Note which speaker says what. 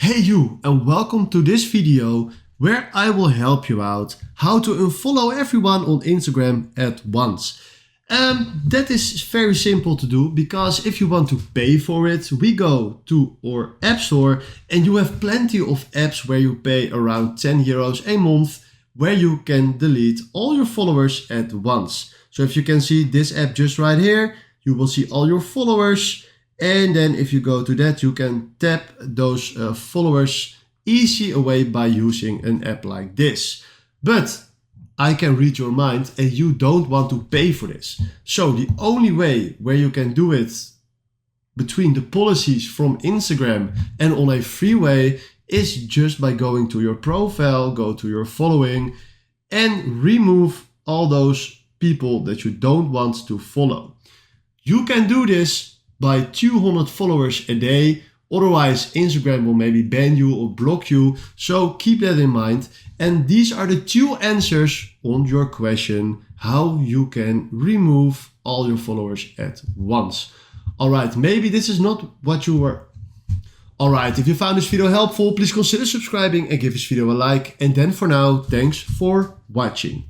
Speaker 1: Hey you, and welcome to this video where I will help you out how to unfollow everyone on Instagram at once. That is very simple to do, because if you want to pay for it, we go to our app store and you have plenty of apps where you pay around 10 euros a month, where you can delete all your followers at once. So if you can see this app just right here, you will see all your followers. And then if you go to that, you can tap those followers easy away by using an app like this. But I can read your mind and you don't want to pay for this. So the only way where you can do it between the policies from Instagram and on a free way is just by going to your profile, go to your following and remove all those people that you don't want to follow. You can do this by 200 followers a day, otherwise Instagram will maybe ban you or block you, so keep that in mind. And these are the two answers on your question how you can remove all your followers at once. Alright, maybe this is not what you were. Alright, if you found this video helpful, please consider subscribing and give this video a like. And then for now, thanks for watching.